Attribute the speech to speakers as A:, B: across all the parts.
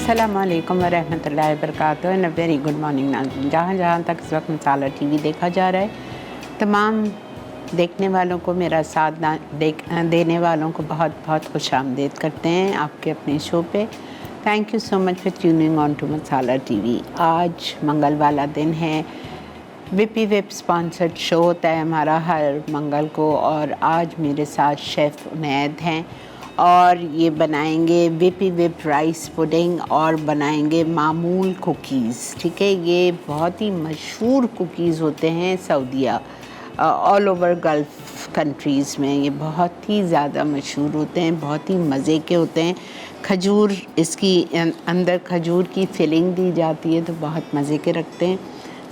A: अस्सलामुअलैकुम वरहमतुल्लाहि वबरकातुहू and a very good morning नाज़रीन। जहाँ तक इस वक्त मसाला टीवी देखा जा रहा है, तमाम देखने वालों को, मेरा साथ देने वालों को बहुत बहुत खुशामदीद करते हैं आपके अपने शो पे। Thank you so much for tuning on to Masala TV. आज मंगल वाला दिन है। विपी वेब स्पॉन्सर्ड शो होता है हमारा हर मंगल को, और आज मेरे साथ शेफ़ उनैद हैं और ये बनाएंगे विपी वेब राइस पुडिंग और बनाएंगे मामूल कुकीज़। ठीक है, ये बहुत ही मशहूर कुकीज़ होते हैं सऊदीया, ऑल ओवर गल्फ़ कंट्रीज़ में ये बहुत ही ज़्यादा मशहूर होते हैं, बहुत ही मज़े के होते हैं। खजूर, इसकी अंदर खजूर की फिलिंग दी जाती है तो बहुत मज़े के रखते हैं।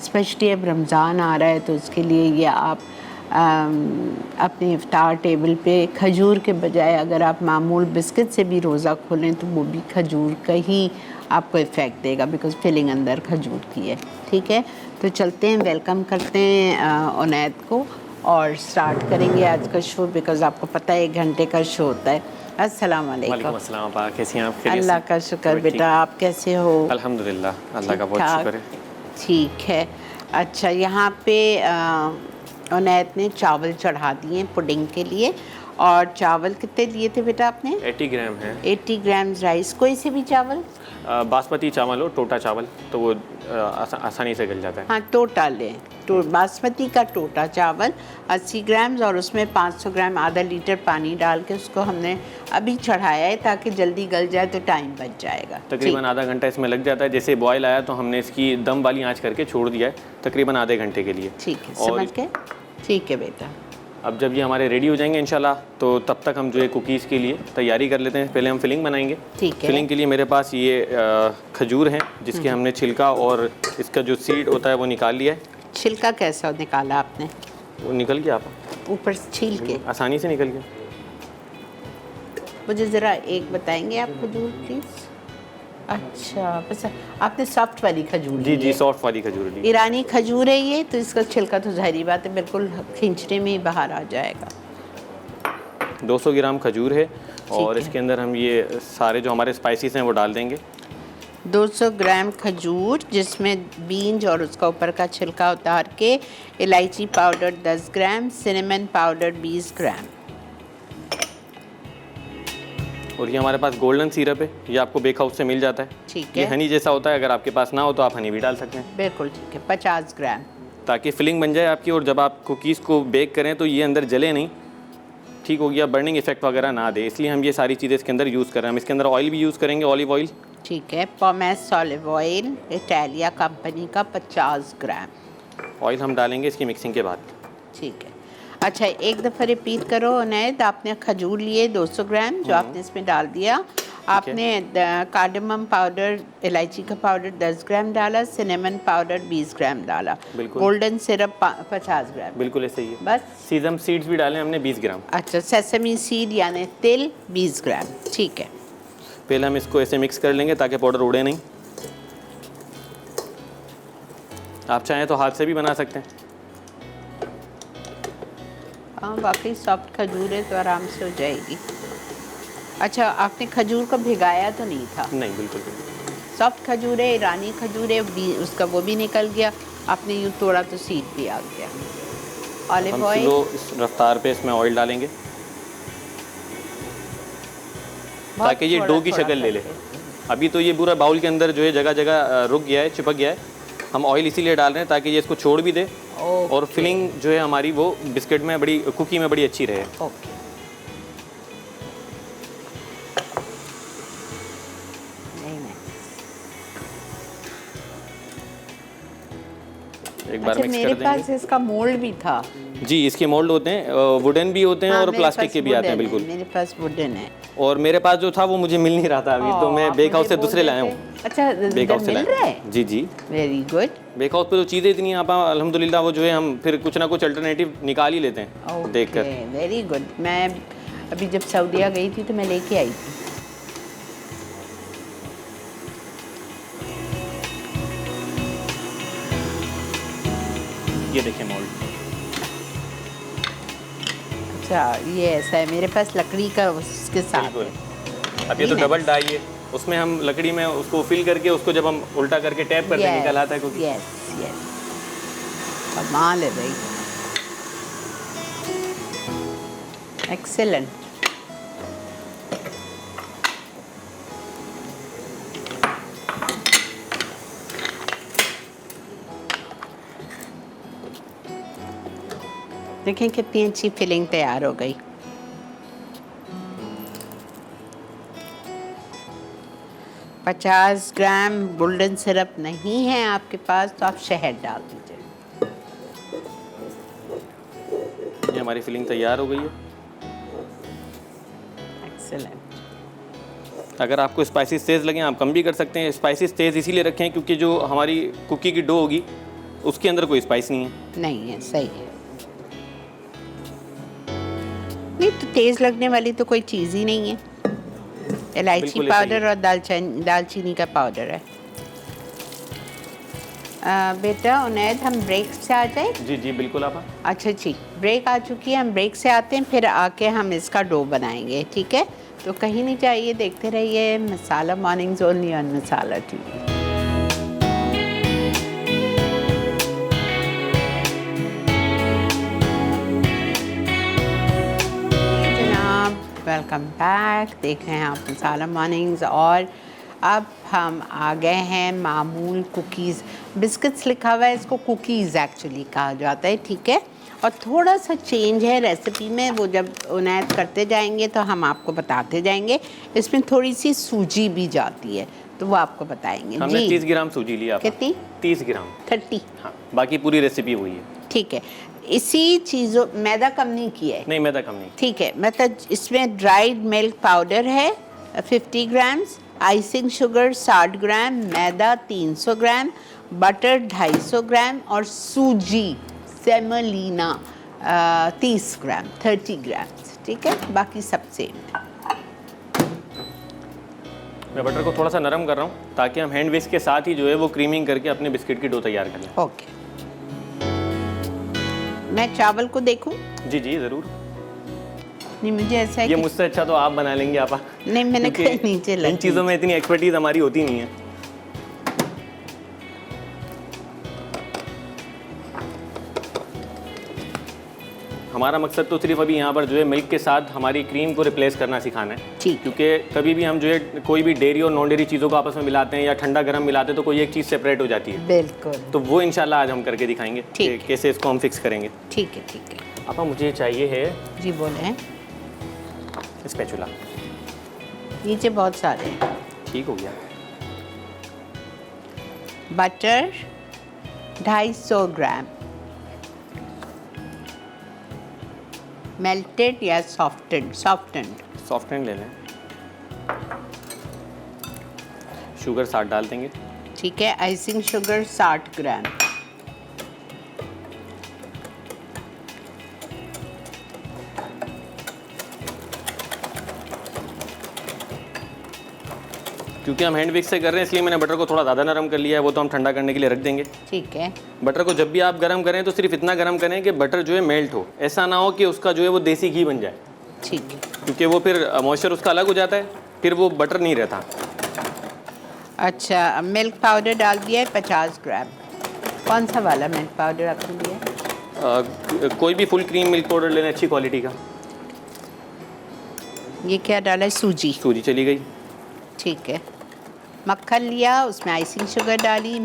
A: स्पेशली अब रमज़ान आ रहा है तो उसके लिए ये आप अपने इफ्तार टेबल पे खजूर के बजाय अगर आप मामूल बिस्किट से भी रोज़ा खोलें तो वो भी खजूर का ही आपको इफ़ेक्ट देगा, बिकॉज़ फिलिंग अंदर खजूर की है। ठीक है, तो चलते हैं, वेलकम करते हैं उनैद को और स्टार्ट करेंगे आज का शो, बिकॉज़ आपको पता है 1 घंटे का शो होता है। अस्सलाम वालेकुम।
B: वालेकुम अस्सलाम। आप कैसी हैं? आप?
A: अल्लाह का शुक्र बेटा, आप कैसे हो?
B: अल्हम्दुलिल्लाह, अल्लाह का बहुत शुक्र है।
A: ठीक है। अच्छा, यहाँ पे उनैद ने चावल चढ़ा दिए पुडिंग के लिए। और चावल कितने लिए थे बेटा आपने?
B: 80 ग्राम है।
A: 80 ग्राम राइस। कोई से भी चावल?
B: बासमती चावल हो, टोटा चावल, तो वो आसानी से गल जाता है।
A: हाँ, टोटा लें, बासमती का टोटा चावल 80 ग्राम, और उसमें 500 ग्राम आधा लीटर पानी डाल के उसको हमने अभी चढ़ाया है ताकि जल्दी गल जाए तो टाइम बच जाएगा।
B: तकरीबन आधा घंटा इसमें लग जाता है। जैसे बॉयल आया तो हमने इसकी दम वाली आंच करके छोड़ दिया है तकरीबन आधे घंटे के लिए।
A: ठीक है, समझ गए। ठीक है बेटा।
B: अब जब ये हमारे रेडी हो जाएंगे इंशाल्लाह, तो तब तक हम जो है कुकीज़ के लिए तैयारी कर लेते हैं। पहले हम फिलिंग बनाएंगे।
A: ठीक है।
B: फिलिंग के लिए मेरे पास ये खजूर है जिसके हमने छिलका और इसका जो सीड होता है वो निकाल लिया है।
A: छिलका कैसा निकाला आपने?
B: वो निकल गया, आप
A: ऊपर छील के
B: आसानी से निकल गया।
A: मुझे ज़रा एक बताएंगे आप खजूर प्लीज़? अच्छा, बस आपने सॉफ्ट वाली खजूर
B: जी जी, सॉफ्ट वाली खजूर ली।
A: ईरानी खजूर है ये, तो इसका छिलका तो ज़ाहिरी बात है बिल्कुल खींचने में ही बाहर आ जाएगा।
B: 200 ग्राम खजूर है और इसके अंदर हम ये सारे जो हमारे स्पाइसेस हैं वो डाल देंगे।
A: 200 ग्राम खजूर, जिसमें बीन्स और उसका ऊपर का छिलका उतार के, इलायची पाउडर 10 ग्राम, सिनेमन पाउडर 20 ग्राम।
B: और ये हमारे पास गोल्डन सिरप है, ये आपको बेक हाउस से मिल जाता है।
A: ठीक है।
B: ये हनी जैसा होता है, अगर आपके पास ना हो तो आप हनी भी डाल सकते हैं।
A: बिल्कुल ठीक है, 50 ग्राम,
B: ताकि फिलिंग बन जाए आपकी, और जब आप कुकीज़ को बेक करें तो ये अंदर जले नहीं, ठीक हो गया, बर्निंग इफेक्ट वगैरह ना दे, इसलिए हम ये सारी चीज़ें इसके अंदर यूज़ कर रहे हैं। हम इसके अंदर ऑयल भी यूज़ करेंगे, ऑलिव ऑयल।
A: ठीक है। Pomace olive oil Italia company का 50 ग्राम
B: ऑयल हम डालेंगे इसकी मिक्सिंग के बाद।
A: ठीक है। अच्छा, एक दफ़ा रिपीट करो उनैद। आपने खजूर लिए 200 ग्राम जो आपने इसमें डाल दिया। आपने कार्डमम पाउडर, इलायची का पाउडर 10 ग्राम डाला, सिनेमन पाउडर 20 ग्राम डाला, गोल्डन सिरप 50 ग्राम।
B: बिल्कुल ऐसे ही है।
A: बस
B: सीजम सीड्स भी डालें हमने 20 ग्राम।
A: अच्छा, सेसमी सीड यानी तिल 20 ग्राम। ठीक है।
B: पहले हम इसको ऐसे मिक्स कर लेंगे ताकि पाउडर उड़े नहीं। आप चाहें तो हाथ से भी बना सकते हैं।
A: हाँ, वाकई सॉफ्ट खजूर है तो आराम से हो जाएगी। अच्छा, आपने खजूर को भिगाया तो नहीं था?
B: नहीं, बिल्कुल नहीं।
A: सॉफ्ट खजूर है, ईरानी खजूर है, उसका वो भी निकल गया, आपने यूँ तोड़ा तो सीड भी आ गया। ऑलिव ऑयल,
B: स्लो इस रफ्तार पे इसमें ऑयल डालेंगे ताकि ये डो की शक्ल ले ले। अभी तो ये पूरा बाउल के अंदर जो है जगह जगह रुक गया है, चिपक गया है। हम ऑयल इसीलिए डाल रहे हैं ताकि ये इसको छोड़ भी दे और फिलिंग जो है हमारी वो बिस्किट में बड़ी, कुकी में बड़ी अच्छी रहे।
A: ओके।
B: एक बार
A: अच्छा,
B: मिक्स
A: मेरे
B: कर देंगे।
A: पास इसका मोल्ड भी था।
B: जी, इसके मोल्ड होते हैं, वुडन भी होते हैं और प्लास्टिक के भी आते हैं। बिल्कुल,
A: मेरे पास वुडन है।
B: और मेरे पास जो था वो मुझे मिल नहीं रहा था अभी, तो मैं बेक हाउस से दूसरे लाया हूँ।
A: अच्छा,
B: बेक हाउस से
A: मिल रहा है?
B: जी जी,
A: वेरी गुड।
B: बेक हाउस पे तो चीज़ें इतनी आप अल्हम्दुलिल्लाह वो जो है हम फिर कुछ ना कुछ अल्टरनेटिव निकाल ही लेते हैं देख कर।
A: Very good. मैं अभी जब सऊदीया गई थी तो मैं लेके आई थी।
B: ये देखिए मोल्ड।
A: अच्छा, ये ऐसा है, मेरे पास लकड़ी का उसके साथ है।
B: अब ये तो डबल डाई है, उसमें हम लकड़ी में उसको फिल करके उसको जब हम उल्टा करके टैप करते हैं निकल आता है कुकी।
A: यस कमाल है भाई, एक्सेलेंट। देखें कितनी अच्छी फिलिंग तैयार हो गई। $50 ग्राम गोल्डन सिरप नहीं है आपके पास तो आप शहद डाल दीजिए।
B: ये हमारी फिलिंग तैयार हो गई है।
A: एक्सेलेंट।
B: अगर आपको स्पाइसेस तेज़ लगें आप कम भी कर सकते हैं। स्पाइसेस तेज़ इसीलिए रखें क्योंकि जो हमारी कुकी की डो होगी उसके अंदर कोई स्पाइस नहीं है।
A: नहीं है, सही है। नहीं तो तेज़ लगने वाली तो कोई चीज़ ही नहीं है। इलायची पाउडर और दालचीनी का पाउडर है। बेटा उनैद हम ब्रेक से आ जाए?
B: जी जी बिल्कुल आप।
A: अच्छा जी, ब्रेक आ चुकी है, हम ब्रेक से आते हैं, फिर आके हम इसका डो बनाएंगे, ठीक है? तो कहीं नहीं जाइए, देखते रहिए Masala mornings only on Masala TV. Welcome back. देख रहे हैं आप मसाला मॉर्निंग्स और अब हम आ गए हैं मामूल कुकीज़। बिस्किट्स लिखा हुआ है, इसको कुकीज़ एक्चुअली कहा जाता है, ठीक है? और थोड़ा सा चेंज है रेसिपी में, वो जब उनैद करते जाएंगे तो हम आपको बताते जाएंगे। इसमें थोड़ी सी सूजी भी जाती है तो वो आपको बताएंगे।
B: हमने 30 ग्राम सूजी लिया।
A: कितनी?
B: 30 ग्राम।
A: 30।
B: हाँ, बाकी पूरी रेसिपी वही है।
A: ठीक है, इसी चीज़ों मैदा कम नहीं किया है?
B: नहीं मैदा कम नहीं।
A: ठीक है, मतलब इसमें ड्राइड मिल्क पाउडर है 50 ग्राम्स, आइसिंग शुगर 60 ग्राम, मैदा 300 ग्राम, बटर 250 ग्राम और सूजी सेमोलिना 30 ग्राम 30 ग्राम। ठीक है, बाकी सब सेम है।
B: मैं बटर को थोड़ा सा नरम कर रहा हूँ ताकि हम हैंड विस्क के साथ ही जो है वो क्रीमिंग करके अपने बिस्किट की डो तैयार कर लें।
A: ओके, मैं चावल को देखूं?
B: जी जी ज़रूर।
A: नहीं मुझे ऐसा है
B: ये मुझसे अच्छा तो आप बना लेंगे आपा।
A: नहीं मैंने कहीं नीचे लगी।
B: इन चीज़ों में इतनी एक्सपर्टीज हमारी होती नहीं है। हमारा मकसद तो सिर्फ अभी यहाँ पर जो है मिल्क के साथ हमारी क्रीम को रिप्लेस करना सिखाना है।
A: ठीक।
B: क्योंकि कभी भी हम जो है कोई भी डेयरी और नॉन डेयरी चीज़ों को आपस में मिलाते हैं या ठंडा गर्म मिलाते हैं तो कोई एक चीज़ सेपरेट हो जाती है।
A: बिल्कुल।
B: तो वो इंशाल्लाह आज हम करके दिखाएंगे कि कैसे इसको हम फिक्स करेंगे।
A: ठीक है ठीक है।
B: आपा मुझे चाहिए है। जी
A: बोले।
B: स्पैचुला।
A: नीचे बहुत सारे हैं।
B: ठीक हो गया।
A: बटर 250 ग्राम, मेल्टेड या सॉफ्टेंड
B: ले लें। शुगर 60 डाल देंगे।
A: ठीक है, आइसिंग शुगर 60 ग्राम,
B: क्योंकि हम हैंड विक्स से कर रहे हैं इसलिए मैंने बटर को थोड़ा ज़्यादा नरम कर लिया है, वो तो हम ठंडा करने के लिए रख देंगे।
A: ठीक है।
B: बटर को जब भी आप गर्म करें तो सिर्फ इतना गर्म करें कि बटर जो है मेल्ट हो, ऐसा ना हो कि उसका जो है वो देसी घी बन जाए।
A: ठीक है।
B: क्योंकि वो फिर मॉइस्चर उसका अलग हो जाता है, फिर वो बटर नहीं रहता।
A: अच्छा, मिल्क पाउडर डाल दिया है 50 ग्राम। कौन सा वाला मिल्क पाउडर आपने दिया?
B: कोई भी फुल क्रीम मिल्क पाउडर लेना अच्छी क्वालिटी का।
A: ये क्या डाला है? सूजी।
B: सूजी चली गई।
A: ठीक है। मक्खन लिया, उसमें आइसिंग शुगर डाली,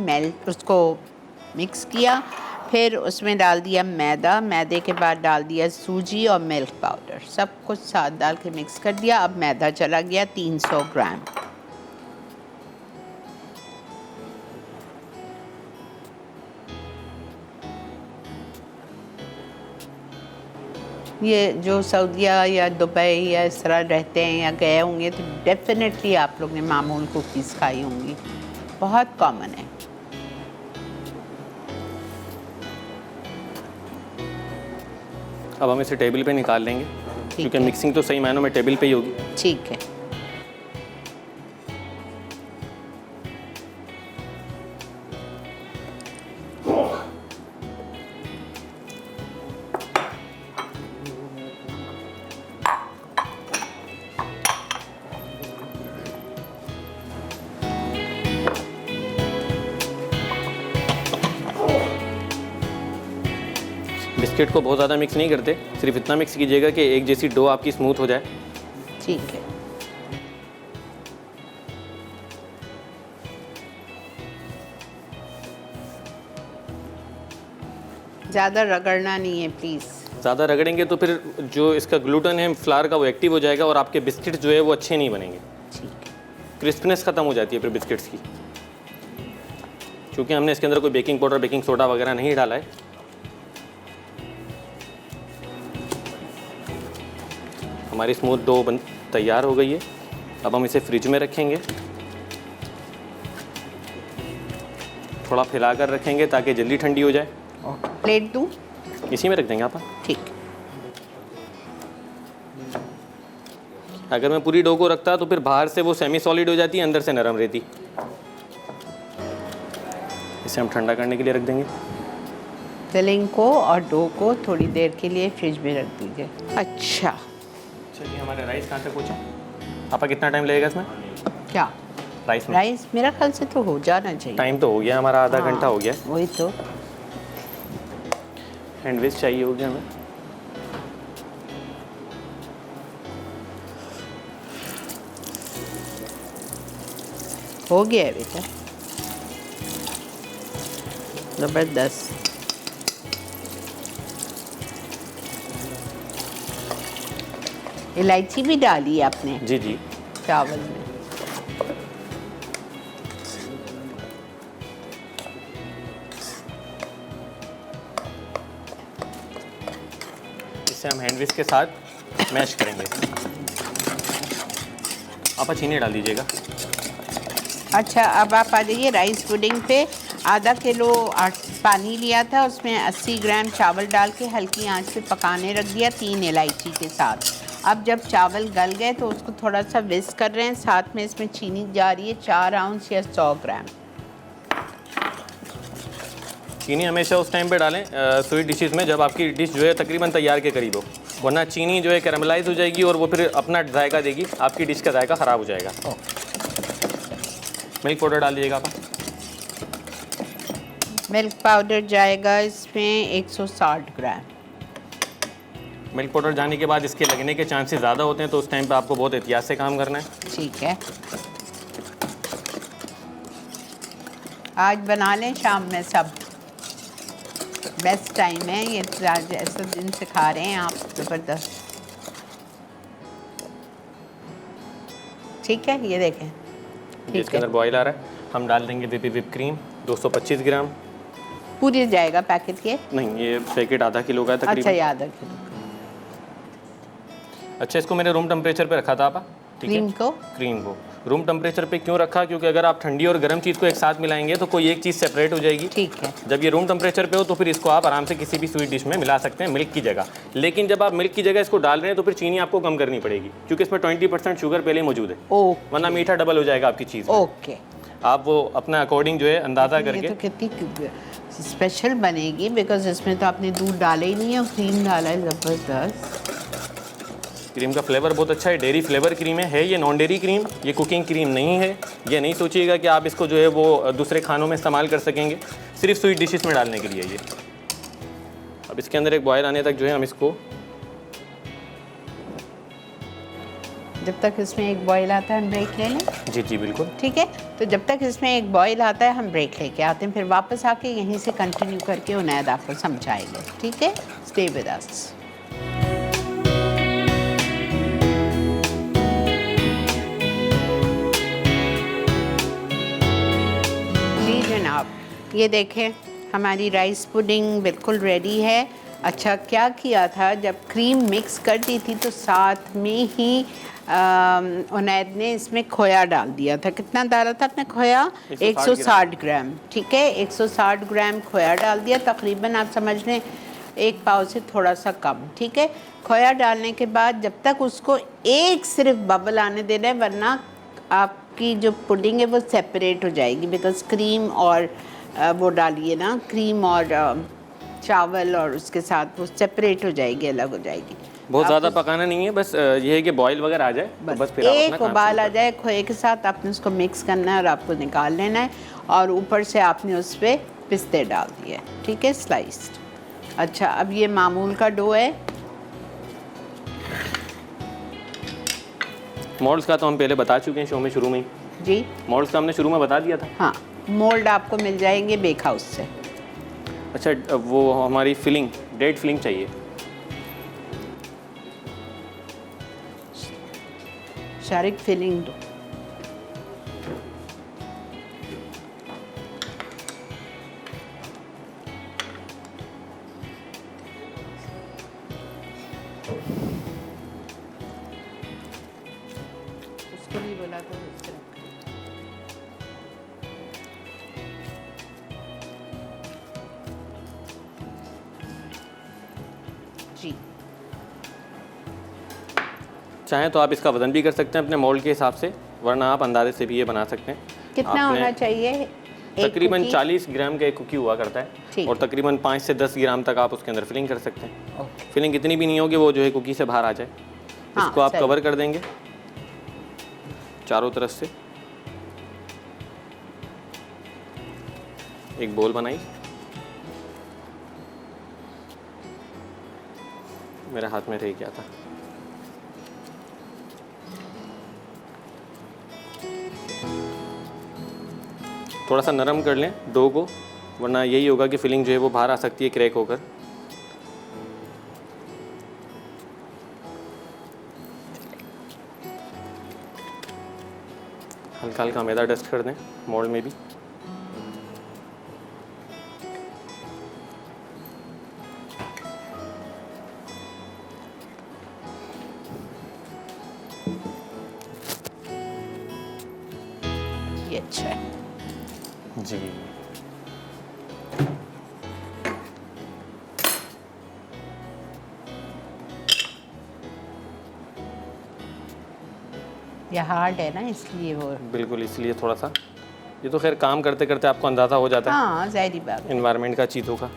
A: उसको मिक्स किया, फिर उसमें डाल दिया मैदा, मैदे के बाद डाल दिया सूजी और मिल्क पाउडर, सब कुछ साथ डाल के मिक्स कर दिया। अब मैदा चला गया 300 ग्राम। ये जो सऊदीया या दुबई या इस तरह रहते हैं या गए होंगे तो डेफिनेटली आप लोग ने मामूल कुकीज़ खाई होंगी, बहुत कॉमन है।
B: अब हम इसे टेबल पे निकाल लेंगे क्योंकि मिक्सिंग तो सही मायनों में टेबल पे ही होगी।
A: ठीक है।
B: बिस्किट को बहुत ज़्यादा मिक्स नहीं करते, सिर्फ इतना मिक्स कीजिएगा कि एक जैसी डो आपकी स्मूथ हो जाए।
A: ठीक है। ज़्यादा रगड़ना नहीं है प्लीज़।
B: ज़्यादा रगड़ेंगे तो फिर जो इसका ग्लूटेन है फ्लावर का वो एक्टिव हो जाएगा और आपके बिस्किट जो है वो अच्छे नहीं बनेंगे।
A: ठीक है।
B: क्रिस्पनेस ख़त्म हो जाती है फिर बिस्किट्स की, क्योंकि हमने इसके अंदर कोई बेकिंग पाउडर बेकिंग सोडा वगैरह नहीं डाला है। हमारी स्मूथ डो तैयार हो गई है। अब हम इसे फ्रिज में रखेंगे, थोड़ा फैलाकर रखेंगे ताकि जल्दी ठंडी हो जाए।
A: प्लेट दूँ?
B: इसी में रख देंगे आप।
A: ठीक।
B: अगर मैं पूरी डो को रखता तो फिर बाहर से वो सेमी सॉलिड हो जाती है, अंदर से नरम रहती। इसे हम ठंडा करने के लिए रख देंगे।
A: फिलिंग को और डो को थोड़ी देर के लिए फ्रिज में रख दीजिए। अच्छा,
B: चलिए हमारे राइस कहाँ तक पहुँचे? आपका कितना टाइम लगेगा इसमें?
A: क्या
B: राइस में?
A: राइस मेरा ख्याल से तो हो जाना चाहिए।
B: टाइम तो हो गया हमारा, आधा घंटा हो गया।
A: वही तो।
B: हैंडविच चाहिए हो गया हमें।
A: हो गया है बेटा, ज़बरदस्त। इलायची भी डाली है आपने
B: जी जी।
A: चावल में?
B: इसे हम हैंडविच के साथ मैश करेंगे। आप चीनी डाल दीजिएगा।
A: अच्छा, अब आप आ जाइए राइस पुडिंग पे। आधा किलो पानी लिया था, उसमें 80 ग्राम चावल डाल के हल्की आंच पे पकाने रख दिया 3 इलायची के साथ। अब जब चावल गल गए तो उसको थोड़ा सा विस्क कर रहे हैं, साथ में इसमें चीनी जा रही है 4 आउंस या 100 ग्राम।
B: चीनी हमेशा उस टाइम पे डालें स्वीट डिशेस में जब आपकी डिश जो है तकरीबन तैयार के करीब हो, वरना चीनी जो है कैरामलाइज हो जाएगी और वो फिर अपना जायका देगी, आपकी डिश का जायका ख़राब हो जाएगा। मिल्क पाउडर डाल दीजिएगा आप।
A: मिल्क पाउडर जाएगा इसमें 160 ग्राम।
B: मिल्क पाउडर जाने के बाद इसके लगने के चांसेस ज़्यादा होते हैं, तो उस टाइम पे आपको बहुत एहतियात से काम करना है।
A: ठीक है। आज बना लें शाम में, सब बेस्ट टाइम है ये, ऐसा दिन से खा रहे हैं आप, ज़बरदस्त। ठीक है, ये देखें।
B: इसके अंदर बॉयल आ रहा है, हम डाल देंगे विप क्रीम 225 ग्राम।
A: पूरी जाएगा पैकेट के?
B: नहीं, ये पैकेट आधा किलो का है तकरीबन।
A: अच्छा, ये आधा किलो।
B: अच्छा, इसको मैंने रूम टेम्परेचर पे रखा था आपा। ठीक है, क्रीम को रूम टेम्परेचर पे क्यों रखा? क्योंकि अगर आप ठंडी और गर्म चीज़ को एक साथ मिलाएंगे तो कोई एक चीज़ सेपरेट हो जाएगी।
A: ठीक है।
B: जब ये रूम टेम्परेचर पे हो तो फिर इसको आप आराम से किसी भी स्वीट डिश में मिला सकते हैं मिल्क की जगह। लेकिन जब आप मिल्क की जगह इसको डाल रहे हैं तो फिर चीनी आपको कम करनी पड़ेगी, क्योंकि इसमें 20% शुगर पहले ही मौजूद है, वरना मीठा डबल हो जाएगा आपकी चीज़।
A: ओके।
B: आप वो अपना अकॉर्डिंग जो है अंदाज़ा करके।
A: ये तो कितनी स्पेशल बनेगी, बिकॉज इसमें तो आपने दूध डाला ही नहीं है, क्रीम डाला है, ज़बरदस्त।
B: क्रीम का फ्लेवर बहुत अच्छा है, डेयरी फ्लेवर क्रीम है ये नॉन डेयरी क्रीम, ये कुकिंग क्रीम नहीं है। ये नहीं सोचिएगा कि आप इसको जो है वो दूसरे खानों में इस्तेमाल कर सकेंगे, सिर्फ स्वीट डिशेस में डालने के लिए ये। अब इसके अंदर एक बॉयल आने तक जो है हम इसको,
A: जब तक इसमें एक बॉयल आता है हम ब्रेक ले लें।
B: जी जी बिल्कुल।
A: ठीक है, तो जब तक इसमें एक बॉयल आता है हम ब्रेक लेके आते हैं, फिर वापस आके यहीं से कंटिन्यू करके उनैद आपको समझाएंगे। ठीक है, स्टे विद अस। जी जनाब, ये देखें हमारी राइस पुडिंग बिल्कुल रेडी है। अच्छा, क्या किया था, जब क्रीम मिक्स कर दी थी तो साथ में ही उनैद ने इसमें खोया डाल दिया था। कितना डाला था आपने खोया? 160 ग्राम। ठीक है, 160 ग्राम खोया डाल दिया, तकरीबन आप समझ लें 1 पाव से थोड़ा सा कम। ठीक है, खोया डालने के बाद जब तक उसको एक सिर्फ बबल आने देना है, वरना आपकी जो पुडिंग है वो सेपरेट हो जाएगी, बिकॉज क्रीम और वो डालिए ना, क्रीम और चावल और उसके साथ वो सेपरेट हो जाएगी, अलग हो जाएगी।
B: बहुत ज़्यादा पकाना नहीं है, बस ये है कि बॉईल वगैरह आ जाए तो बस फिर आप
A: एक
B: अपना काम
A: उबाल आ
B: शुरू
A: जाए खोए के साथ, आपने उसको मिक्स करना है और आपको निकाल लेना है, और ऊपर से आपने उस पर पिस्ते डाल दिए। ठीक है, स्लाइस्ड। अच्छा, अब ये मामूल का डो है।
B: मॉल्स का तो हम पहले बता चुके हैं शो में शुरू में ही।
A: जी,
B: मॉल्स का हमने शुरू में बता दिया था।
A: हाँ, मोल्ड आपको मिल जाएंगे बेक हाउस से।
B: अच्छा, वो हमारी फिलिंग, डेड फिलिंग चाहिए।
A: शारिक फिलिंग दो। उसको भी बोला तो उससे रखा। जी,
B: चाहें तो आप इसका वजन भी कर सकते हैं अपने मोल्ड के हिसाब से, वरना आप अंदाजे से भी ये बना सकते हैं।
A: कितना
B: आपने
A: होना चाहिए? एक
B: तकरीबन
A: कुकी?
B: 40 ग्राम का एक कुकी हुआ करता है,
A: ठीक।
B: और तकरीबन 5 से 10 ग्राम तक आप उसके अंदर फिलिंग कर सकते हैं।
A: ओके।
B: फिलिंग इतनी भी नहीं होगी वो जो है कुकी से बाहर आ जाए।
A: हाँ,
B: इसको आप
A: सही।
B: कवर कर देंगे चारों तरफ से। एक बोल बनाई, मेरे हाथ में रह गया था। थोड़ा सा नरम कर लें डो को, वरना यही होगा कि फिलिंग जो है वो बाहर आ सकती है क्रैक होकर। हल्का हल्का मैदा डस्ट कर दें मोल्ड में भी।
A: ये अच्छा है।
B: जी,
A: ये हार्ड है ना, इसलिए वो।
B: बिल्कुल, इसलिए थोड़ा सा, ये तो खैर काम करते करते आपको अंदाज़ा हो जाता है
A: हाँ, ज़ाहिरी बात है।
B: इन्वायरमेंट का, चीज़ों का।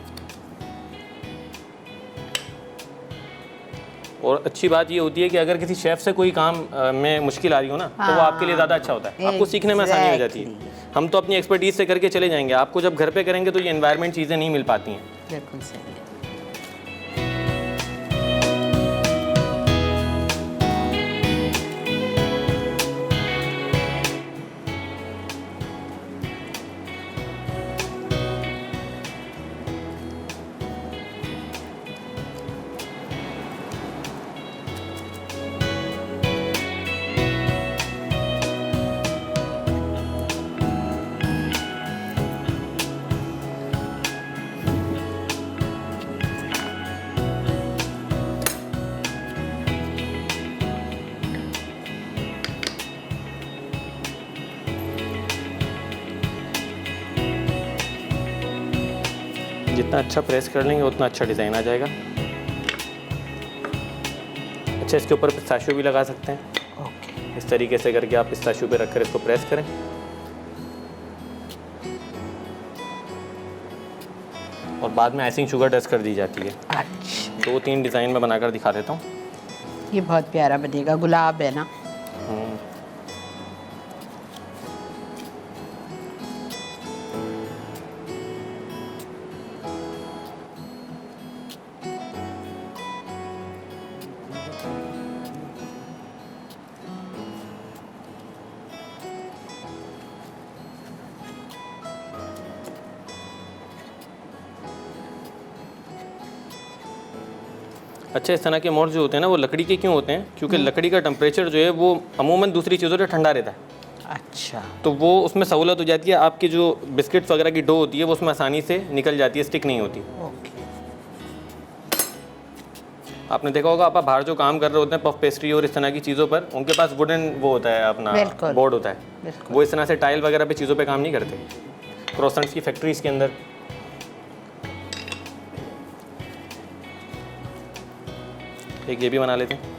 B: और अच्छी बात ये होती है कि अगर किसी शेफ़ से कोई काम में मुश्किल आ रही हो ना, तो वो आपके लिए ज़्यादा अच्छा होता है, आपको सीखने में आसानी हो जाती है। हम तो अपनी एक्सपर्टीज़ से करके चले जाएंगे, आपको जब घर पे करेंगे तो ये एनवायरनमेंट चीज़ें नहीं मिल पाती हैं।
A: बिल्कुल सही है।
B: जितना अच्छा प्रेस कर लेंगे उतना अच्छा डिज़ाइन आ जाएगा। अच्छा, इसके ऊपर पिस्ताशियो भी लगा सकते हैं।
A: ओके।
B: इस तरीके से करके आप पिस्ताशियो पे रखकर इसको प्रेस करें। और बाद में आइसिंग शुगर डस्ट कर दी जाती है।
A: अच्छा,
B: 2-3 डिज़ाइन में बनाकर दिखा देता हूँ।
A: ये बहुत प्यारा बनेगा, गुलाब है ना।
B: अच्छा, इस तरह के मोल्ड जो होते हैं ना, वो लकड़ी के क्यों होते हैं? क्योंकि लकड़ी का टेम्परेचर जो है वो अमूमन दूसरी चीज़ों से ठंडा रहता है।
A: अच्छा,
B: तो वो उसमें सहूलत हो जाती है, आपकी जो बिस्किट्स वगैरह की डो होती है वो उसमें आसानी से निकल जाती है, स्टिक नहीं होती।
A: ओके।
B: आपने देखा होगा, आप बाहर जो काम कर रहे होते हैं पफ पेस्ट्री और इस तरह की चीज़ों पर, उनके पास वुडन वो होता है अपना
A: बिल्कुल।
B: बोर्ड होता है,
A: बिल्कुल।
B: वो इस तरह से टाइल वगैरह पे चीज़ों पे काम नहीं करते। क्रॉसेंट्स की फैक्ट्रीज़ के अंदर एक ये भी बना लेते हैं।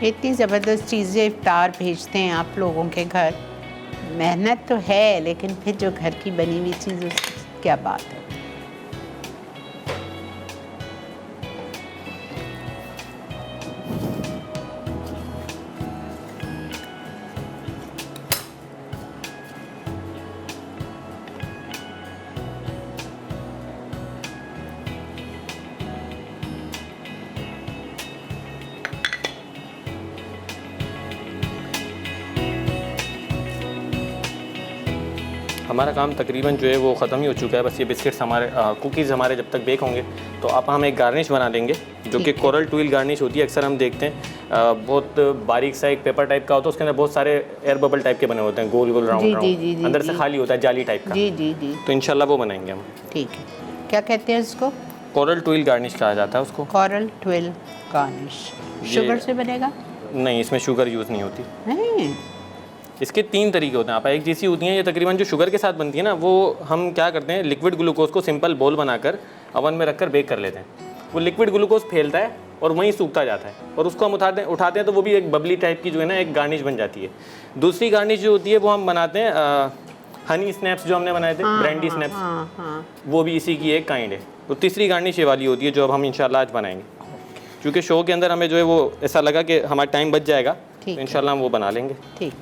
A: इतनी ज़बरदस्त चीज़ें इफ्तार भेजते हैं आप लोगों के घर। मेहनत तो है, लेकिन फिर जो घर की बनी हुई चीज़, उसकी क्या बात है।
B: हमारा काम तकरीबन जो है वो ख़त्म ही हो चुका है। बस ये बिस्किट्स हमारे कुकीज़ हमारे जब तक बेक होंगे तो आप हम एक गार्निश बना देंगे जो कि कोरल ट्विल गार्निश होती है। अक्सर हम देखते हैं बहुत बारीक सा एक पेपर टाइप का होता है, उसके अंदर बहुत सारे एयर बबल टाइप के बने होते हैं, गोल गोल राउंड राउंड, अंदर से खाली होता है जाली टाइप का।
A: जी जी जी,
B: तो इंशाल्लाह वो बनाएंगे हम।
A: ठीक है। क्या कहते हैं इसको?
B: कोरल ट्विल गार्निश कहा जाता है उसको।
A: Coral twill garnish. शुगर से बनेगा?
B: नहीं, इसमें शुगर यूज़ नहीं होती।
A: नहीं,
B: इसके 3 तरीके होते हैं आप। एक जैसी होती हैं ये तकरीबन जो शुगर के साथ बनती है ना, वो हम क्या करते हैं लिक्विड ग्लूकोज को सिंपल बॉल बनाकर अवन में रखकर बेक कर लेते हैं। वो लिक्विड ग्लूकोज फैलता है और वहीं सूखता जाता है और उसको हम उठाते हैं तो वो भी एक बबली टाइप की जो है ना एक गार्निश बन जाती है। दूसरी गार्निश जो होती है वो हम बनाते हैं हनी स्नैप्स जो हमने बनाए थे, ब्रांडी स्नैप्स, वो भी इसी की एक काइंड है। तो तीसरी गार्निश ये वाली होती है जो अब हम इंशाल्लाह आज बनाएंगे। क्योंकि शो के अंदर हमें जो है वो ऐसा लगा कि हमारा टाइम बच जाएगा तो इंशाल्लाह हम वो बना लेंगे।
A: ठीक।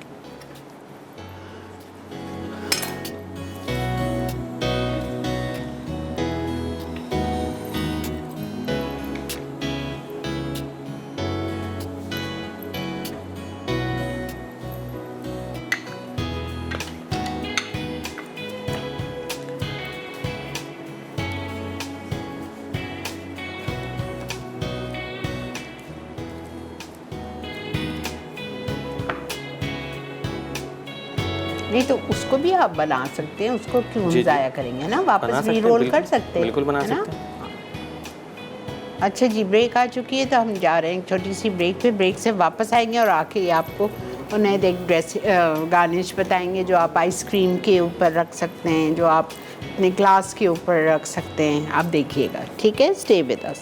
A: नहीं तो उसको भी आप बना सकते हैं, उसको क्यों ज़ाया करेंगे ना, वापस री रोल कर सकते हैं।
B: बिल्कुल बना सकते हैं।
A: अच्छा जी, ब्रेक आ चुकी है तो हम जा रहे हैं छोटी सी ब्रेक पे। ब्रेक से वापस आएंगे और आके आपको उन्हें एक ड्रेस गार्निश बताएंगे जो आप आइसक्रीम के ऊपर रख सकते हैं, जो आप अपने ग्लास के ऊपर रख सकते हैं। आप देखिएगा, ठीक है? Stay with us.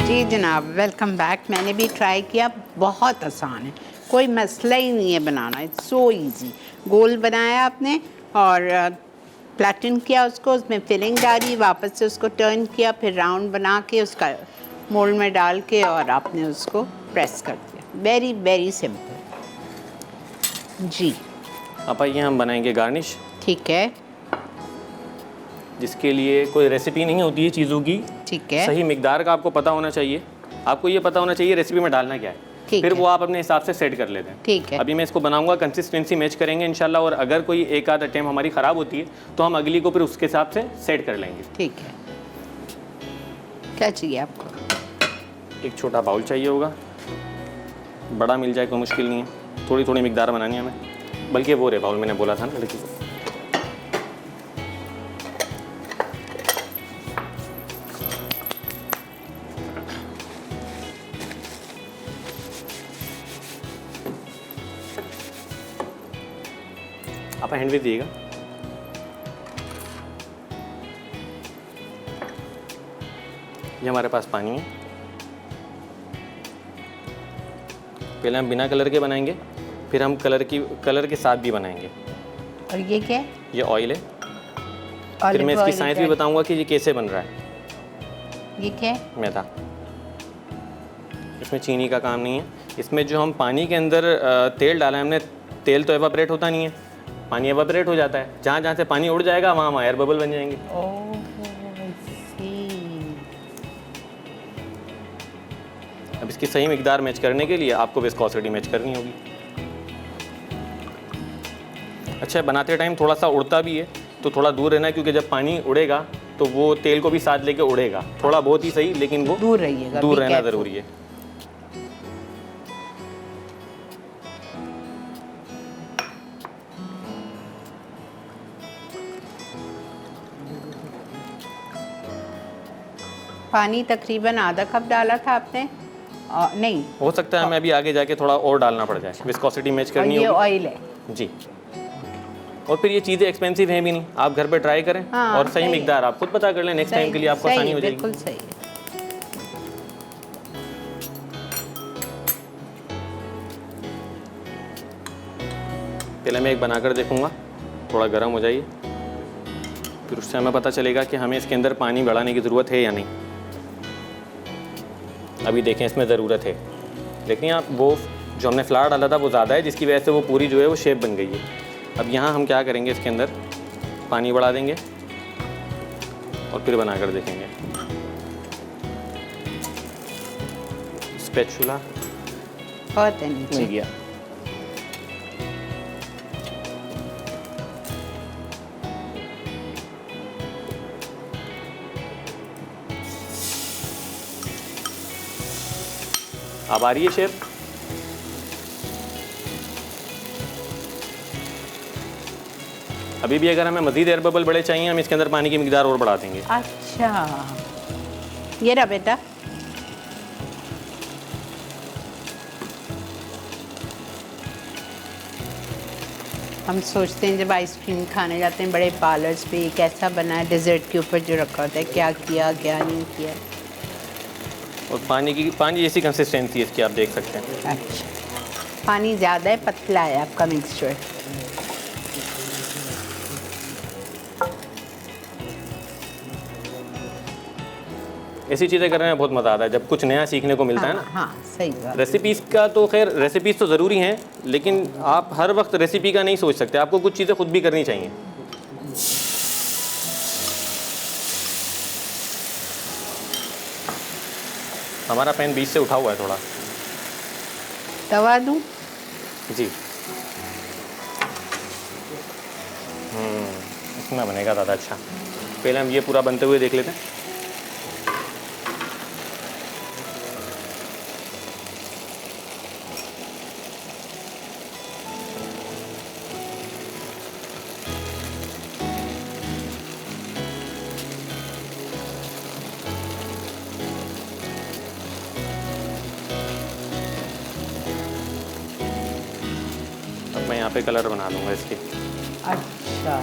A: जी जनाब, वेलकम बैक। मैंने भी ट्राई किया, बहुत आसान है, कोई मसला ही नहीं है बनाना। It's so easy. गोल बनाया आपने और प्लेटिन किया उसको, उसमें फिलिंग डाली, वापस से उसको टर्न किया, फिर राउंड बना के उसका मोल्ड में डाल के और आपने उसको प्रेस कर दिया। वेरी वेरी सिंपल जी।
B: अब आइए हम बनाएंगे गार्निश।
A: ठीक है,
B: जिसके लिए कोई रेसिपी नहीं होती है चीज़ों की।
A: ठीक है,
B: सही मिकदार का आपको पता होना चाहिए। आपको ये पता होना चाहिए रेसिपी में डालना क्या है, फिर वो आप अपने हिसाब से सेट कर लेते हैं।
A: ठीक है।
B: अभी मैं इसको बनाऊंगा, कंसिस्टेंसी मैच करेंगे इंशाल्लाह, और अगर कोई एक आध अटेम्प्ट हमारी ख़राब होती है तो हम अगली को फिर उसके हिसाब से सेट कर लेंगे।
A: ठीक है। क्या चाहिए आपको?
B: एक छोटा बाउल चाहिए होगा, बड़ा मिल जाए कोई मुश्किल नहीं है। थोड़ी थोड़ी मिकदार बनानी है हमें, बल्कि वो रे बाउल मैंने बोला था ना लड़की को। आप हैंड भी दिएगा। ये हमारे पास पानी है। पहले हम बिना कलर के बनाएंगे, फिर हम कलर के साथ भी बनाएंगे।
A: और ये क्या है?
B: ये ऑयल है। फिर मैं इसकी साइंस भी बताऊंगा कि ये कैसे बन रहा है।
A: ये क्या है?
B: मैदा। इसमें चीनी का काम नहीं है। इसमें जो हम पानी के अंदर तेल डाला है हमने, तेल तो एवापरेट होता नहीं है, पानी एवापरेट हो जाता है। जहाँ जहाँ से पानी उड़ जाएगा वहाँ एयर बबल बन जाएंगे। अब इसकी सही मिकदार मैच करने के लिए आपको विस्कोसिटी मैच करनी होगी। अच्छा, बनाते टाइम थोड़ा सा उड़ता भी है तो थोड़ा दूर रहना है, क्योंकि जब पानी उड़ेगा तो वो तेल को भी साथ लेके उड़ेगा। थोड़ा बहुत ही सही, लेकिन वो
A: दूर रहिएगा,
B: दूर रहना ज़रूरी है।
A: पानी तकरीबन आधा कप डाला था आपने? नहीं,
B: हो सकता है हमें अभी आगे जाके थोड़ा और डालना पड़ जाए, विस्कोसिटी मैच करनी होगी।
A: ये ऑयल है
B: जी। और फिर ये चीज़ें एक्सपेंसिव हैं भी नहीं, आप घर पे ट्राई करें। हाँ, और सही मिकदार आप खुद पता कर लें, नेक्स्ट टाइम के लिए आपको आसानी हो जाएगी।
A: बिल्कुल सही है।
B: पहले मैं एक बनाकर देखूंगा, थोड़ा गर्म हो जाइए, फिर उससे हमें पता चलेगा कि हमें इसके अंदर पानी बढ़ाने की ज़रूरत है या नहीं। अभी देखें इसमें ज़रूरत है, लेकिन आप वो जो हमने फ्लावर डाला था वो ज़्यादा है, जिसकी वजह से वो पूरी जो है वो शेप बन गई है। अब यहाँ हम क्या करेंगे, इसके अंदर पानी बढ़ा देंगे और फिर बना कर देखेंगे। स्पैचुला
A: बहुत है नीचे।
B: मिल गया। अब आ रही है शेफ। अभी भी अगर हमें मज़ीद एयर बबल बड़े चाहिए, हम इसके अंदर पानी की मिकदार और बढ़ा देंगे।
A: अच्छा, ये रहा बेटा। हम सोचते हैं जब आइसक्रीम खाने जाते हैं बड़े पार्लर्स पे, कैसा बना है डेजर्ट के ऊपर जो रखा होता है, क्या किया क्या नहीं किया।
B: और पानी जैसी कंसिस्टेंसी है इसकी, आप देख सकते हैं।
A: अच्छा, पानी ज़्यादा है, पतला है आपका मिक्सचर।
B: ऐसी चीज़ें करने में बहुत मज़ा आता है जब कुछ नया सीखने को मिलता है ना।
A: हाँ, सही बात।
B: रेसिपीज़ का तो खैर, रेसिपीज़ तो ज़रूरी हैं, लेकिन आप हर वक्त रेसिपी का नहीं सोच सकते, आपको कुछ चीज़ें खुद भी करनी चाहिए। हमारा पैन बीच से उठा हुआ है थोड़ा।
A: तवा दूँ?
B: जी। इसमें बनेगा ज़्यादा अच्छा। पहले हम ये पूरा बनते हुए देख लेते हैं। अब मैं यहाँ पे कलर बना लूँगा इसकी।
A: अच्छा,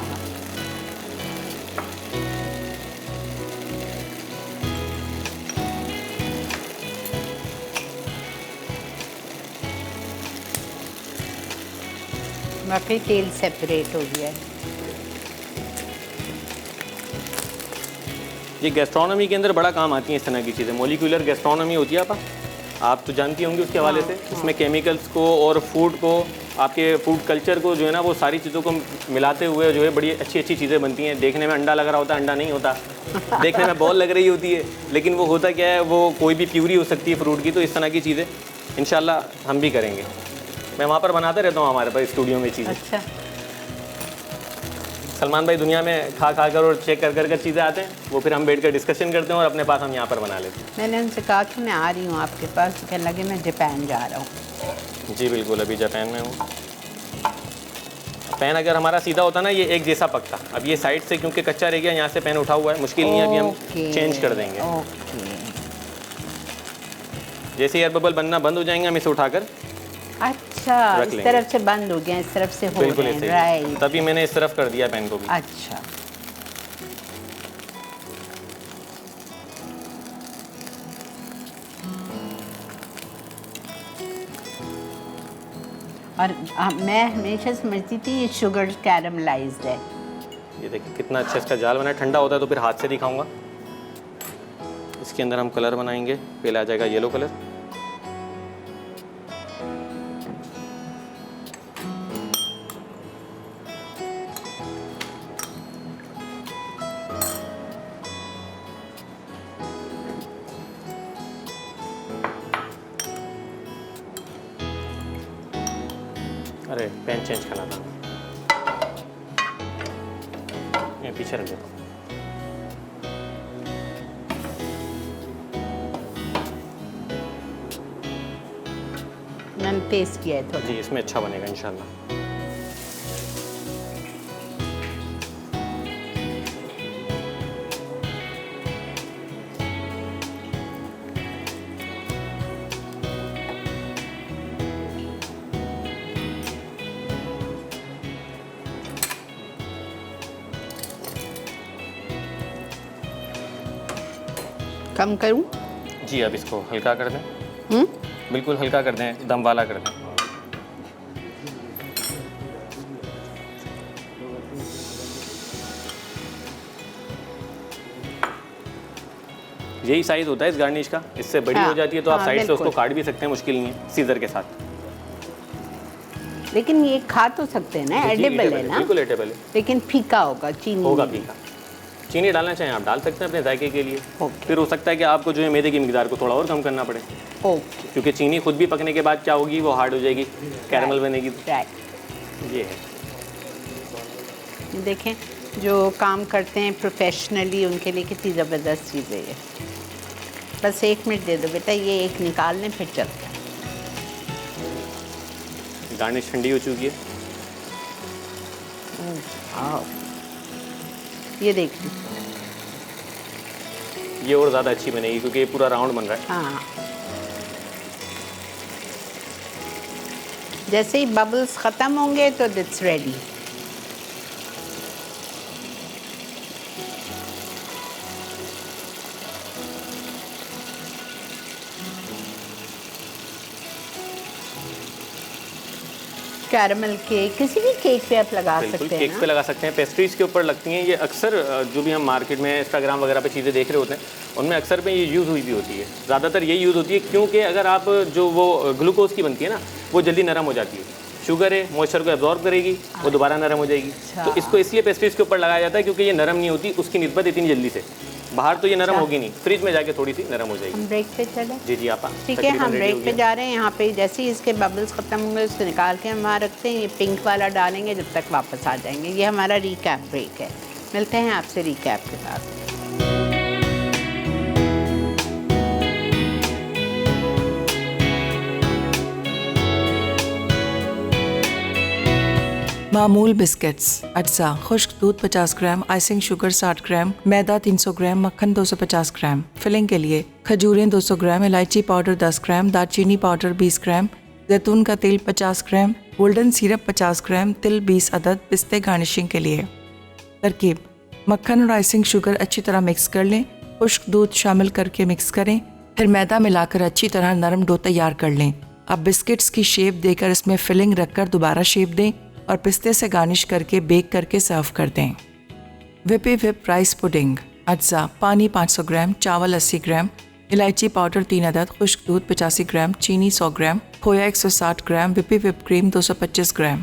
A: वाकई तेल सेपरेट हो गया है।
B: ये गैस्ट्रोनॉमी के अंदर बड़ा काम आती हैं इस तरह की चीज़ें। मोलिकुलर गैस्ट्रोनॉमी होती है आप तो जानती होंगी उसके हवाले से। इसमें केमिकल्स को और फूड को, आपके फूड कल्चर को जो है ना, वो सारी चीज़ों को मिलाते हुए जो है बड़ी अच्छी अच्छी चीज़ें बनती हैं। देखने में अंडा लग रहा होता है, अंडा नहीं होता। देखने में बॉल लग रही होती है, लेकिन वो होता क्या है, वो कोई भी प्यूरी हो सकती है फ्रूट की। तो इस तरह की चीज़ें इंशाल्लाह हम भी करेंगे। मैं वहाँ पर बनाते रहता हूँ हमारे पास स्टूडियो में चीज़ें।
A: अच्छा,
B: सलमान भाई दुनिया में खा कर और चेक कर चीज़ें आते हैं, वो फिर हम बैठ कर डिस्कशन करते हैं और अपने पास हम यहाँ पर बना लेते हैं।
A: मैंने उनसे कहा कि मैं आ रही हूँ आपके पास, तो कहने लगे मैं जापान जा रहा हूँ।
B: जी बिल्कुल, अभी जापान में हूँ। पैन अगर हमारा सीधा होता ना, ये एक जैसा पकता। अब ये साइड से क्योंकि कच्चा रह गया, यहाँ से पैन उठा हुआ है, मुश्किल नहीं है, अभी हम चेंज कर देंगे। जैसे एयर बबल बनना बंद हो जाएंगे, हम इसे उठाकर
A: अच्छा, इस तरफ से बंद हो गया, इस तरफ से हो
B: बिल्कुल
A: रहे हैं,
B: ऐसे ही।
A: राइट।
B: तभी मैंने इस तरफ कर दिया पैन को भी।
A: अच्छा, और मैं हमेशा समझती थी ये शुगर कैरमलाइज्ड है।
B: ये देखिए कितना अच्छा इसका जाल बना है। ठंडा होता है तो फिर हाथ से दिखाऊंगा। इसके अंदर हम कलर बनाएंगे। पहले आ जाएगा येलो कलर। अरे पेन चेंज करना था, ये पीछे रख देता हूँ।
A: मैंने टेस्ट किया है थोड़ा।
B: जी, इसमें अच्छा बनेगा इंशाल्लाह।
A: कम करूं?
B: जी, अब इसको हल्का कर दें। बिल्कुल हल्का कर दें, दम वाला कर दें। यही साइज होता है इस गार्निश का। इससे बड़ी हो जाती है तो आप साइड से उसको काट भी सकते हैं, मुश्किल नहीं है, सीजर के साथ।
A: लेकिन ये खा तो सकते हैं ना, एडिबल है ना?
B: बिल्कुल एडिबल है,
A: लेकिन फीका होगा, चीनी
B: होगा
A: नहीं।
B: फीका। चीनी डालना चाहें आप डाल सकते हैं अपने जायके के लिए।
A: ओके।
B: फिर हो सकता है कि आपको जो है मैदे की मिकदार को थोड़ा और कम करना पड़े,
A: ओके।
B: क्योंकि चीनी खुद भी पकने के बाद क्या होगी, वो हार्ड हो जाएगी, कैरमल बनेगी।
A: राइट।
B: ये है।
A: देखें जो काम करते हैं प्रोफेशनली उनके लिए कितनी ज़बरदस्त चीज़ है ये। बस 1 मिनट दे दो बेटा, ये एक निकाल लें फिर चलते हैं।
B: गार्निश ठंडी हो चुकी है।
A: आओ ये देख ली।
B: ये और ज़्यादा अच्छी बनेगी क्योंकि ये पूरा राउंड बन रहा है।
A: हाँ, जैसे ही बबल्स ख़त्म होंगे तो इट्स रेडी। कैरमल केक, किसी भी केक पे आप लगा
B: बिल्कुल
A: सकते हैं
B: केक
A: ना?
B: पे लगा सकते हैं, पेस्ट्रीज के ऊपर लगती हैं ये अक्सर। जो भी हम मार्केट में इंस्टाग्राम वगैरह पे चीज़ें देख रहे होते हैं उनमें अक्सर पे ये यूज़ हुई भी होती है। ज़्यादातर ये यूज़ होती है क्योंकि अगर आप जो वो ग्लूकोज की बनती है ना, वो जल्दी नरम हो जाती है। शुगर है, मॉइस्चर को एब्जॉर्ब करेगी, वो दोबारा नरम हो जाएगी। तो इसको इसलिए पेस्ट्रीज के ऊपर लगाया जाता है क्योंकि ये नरम नहीं होती उसकी निस्बत इतनी जल्दी से। बाहर तो ये नरम होगी नहीं, फ्रिज में जाके थोड़ी सी नरम हो जाएगी।
A: हम ब्रेक पे चले।
B: जी जी आप
A: ठीक है, हम ब्रेक पे जा रहे हैं। यहाँ पे जैसे ही इसके बबल्स ख़त्म होंगे उसको निकाल के हम वहाँ रखते हैं। ये पिंक वाला डालेंगे जब तक वापस आ जाएंगे। ये हमारा रिकैप ब्रेक है। मिलते हैं आपसे रिकैप के साथ।
C: मामूल बिस्किट्स, अज्जा, खुश्क दूध 50 ग्राम, आइसिंग शुगर 60 ग्राम, मैदा 300 ग्राम, मक्खन 250 ग्राम। फिलिंग के लिए खजूरें 200 ग्राम, इलायची पाउडर 10 ग्राम, दालचीनी पाउडर 20 ग्राम, जैतून का तेल 50 ग्राम, गोल्डन सिरप 50 ग्राम, तिल 20 अदद, पिस्ते गार्निशिंग के लिए। तरकीब: मक्खन और आइसिंग शुगर अच्छी तरह मिक्स कर लें, खुश्क दूध शामिल करके मिक्स करें, फिर मैदा मिलाकर अच्छी तरह नरम डो तैयार कर लें। अब बिस्किट्स की शेप देकर इसमें फिलिंग रखकर दोबारा शेप दें और पिस्ते से गार्निश करके बेक करके सर्व कर दें। विपी विप राइस पुडिंग, अज्जा, पानी 500 ग्राम, चावल 80 ग्राम, इलायची पाउडर 3 अदद, खुश्क दूध 85 ग्राम, चीनी 100 ग्राम, खोया 160 ग्राम, विपी विप क्रीम 225 ग्राम।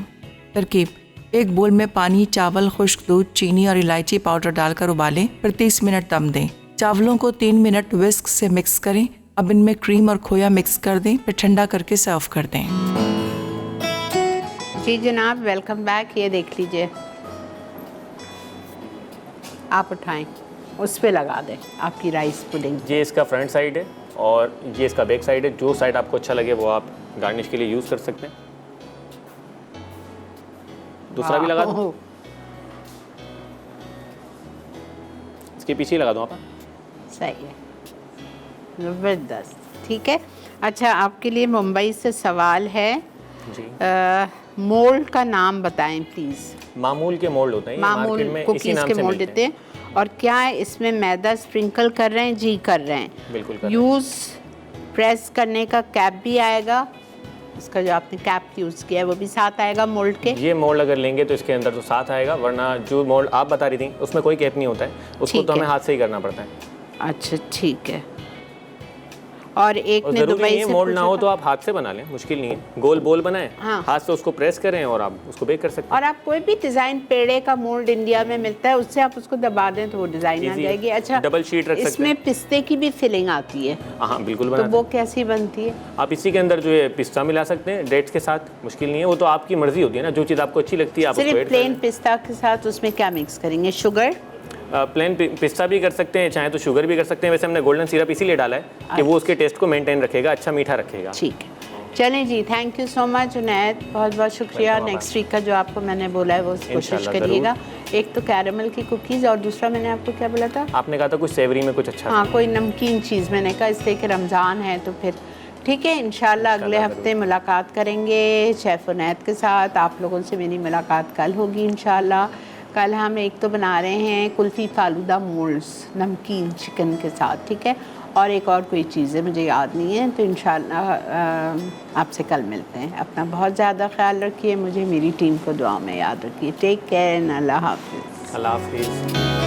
C: तरकीब: एक बोल में पानी, चावल, खुश्क दूध, चीनी और इलायची पाउडर डालकर उबालें, फिर 30 मिनट दम दें। चावलों को 3 मिनट विस्क से मिक्स करें। अब इनमें क्रीम और खोया मिक्स कर दें, फिर ठंडा करके सर्व कर दें।
A: जी जनाब, वेलकम बैक। ये देख लीजिए, आप उठाएं, उस पे लगा दें आपकी राइस पुडिंग।
B: ये इसका फ्रंट साइड है और ये इसका बैक साइड है। जो साइड आपको अच्छा लगे वो आप गार्निश के लिए यूज़ कर सकते हैं। दूसरा भी लगा दूँ, इसके पीछे ही लगा दूँ आप।
A: सही है, ज़बरदस्त। ठीक है, अच्छा आपके लिए मुंबई से सवाल है
B: जी।
A: मोल्ड का नाम बताएं प्लीज़।
B: मामूल के मोल्ड होते हैं, ये
A: मामूल
B: मार्केट में इसी
A: कुकीज़
B: नाम
A: के
B: से
A: मोल्ड
B: मिलते
A: देते हैं। और क्या इसमें मैदा स्प्रिंकल कर रहे हैं? जी कर रहे हैं।
B: बिल्कुल कर रहे हैं।
A: यूज़ प्रेस करने का कैप भी आएगा, इसका जो आपने कैप यूज़ किया है वो भी साथ आएगा मोल्ड के।
B: ये मोल्ड अगर लेंगे तो इसके अंदर तो साथ आएगा, वरना जो मोल्ड आप बता रही थी उसमें कोई कैप नहीं होता है, उसको तो हमें हाथ से ही करना पड़ता है।
A: अच्छा ठीक है। और एक
B: और
A: ने
B: जरूरी
A: दुबई
B: नहीं है
A: से
B: मोल्ड ना हो
A: पूछा
B: तो
A: था।
B: आप हाथ से बना लें, मुश्किल नहीं है। गोल बोल बनाएं,
A: हाँ।
B: हाथ से उसको प्रेस करें और आप उसको बेक कर सकते हैं।
A: और आप कोई भी डिज़ाइन, पेड़े का मोल्ड इंडिया में मिलता है, उससे आप उसको दबा दें तो वो डिज़ाइन आ
B: Easy है।
A: जाएगी। अच्छा,
B: डबल शीट रख सकते
A: इसमें
B: हैं।
A: पिस्ते की भी फिलिंग आती है,
B: हाँ बिल्कुल
A: तो
B: बनाते
A: वो
B: हैं।
A: कैसी बनती है?
B: आप इसी के अंदर जो है पिस्ता मिला सकते हैं डेट्स के साथ, मुश्किल नहीं है। वो तो आपकी मर्जी होती है ना, जो चीज़ आपको अच्छी लगती है आप उसको
A: सिर्फ
B: ऐड
A: प्लेन
B: करें।
A: पिस्ता के साथ उसमें क्या मिक्स करेंगे? शुगर?
B: प्लेन पिस्ता भी कर सकते हैं, चाहे तो शुगर भी कर सकते हैं। वैसे हमने गोल्डन सिरप इसीलिए डाला है कि वो उसके टेस्ट को मेंटेन रखेगा, अच्छा मीठा रखेगा।
A: ठीक है, चलें जी, thank you so much Junaid, बहुत बहुत शुक्रिया।
B: Welcome,
A: नेक्स्ट वीक का जो आपको मैंने बोला है वो कोशिश
B: इंशाल्लाह,
A: करिएगा। एक तो कैरेमल की कुकीज़ और दूसरा मैंने आपको क्या बोला था?
B: आपने कहा था कुछ सेवरी में कुछ अच्छा।
A: हाँ, कोई नमकीन चीज़। मैंने कहा इसलिए कि रमज़ान है तो फिर ठीक है, इंशाल्लाह अगले हफ्ते मुलाकात करेंगे शेफ़ उनैद के साथ। आप लोगों से मेरी मुलाकात कल होगी इंशाल्लाह। कल हम एक तो बना रहे हैं कुल्फ़ी फालूदा मोल्ड्स नमकीन चिकन के साथ, ठीक है, और एक और कोई चीज़ है मुझे याद नहीं है। तो इंशाल्लाह आपसे कल मिलते हैं। अपना बहुत ज़्यादा ख्याल रखिए, मुझे मेरी टीम को दुआ में याद रखिए। टेक केयर एंड अल्लाह हाफ़िज़।
B: अल्लाह हाफिज़।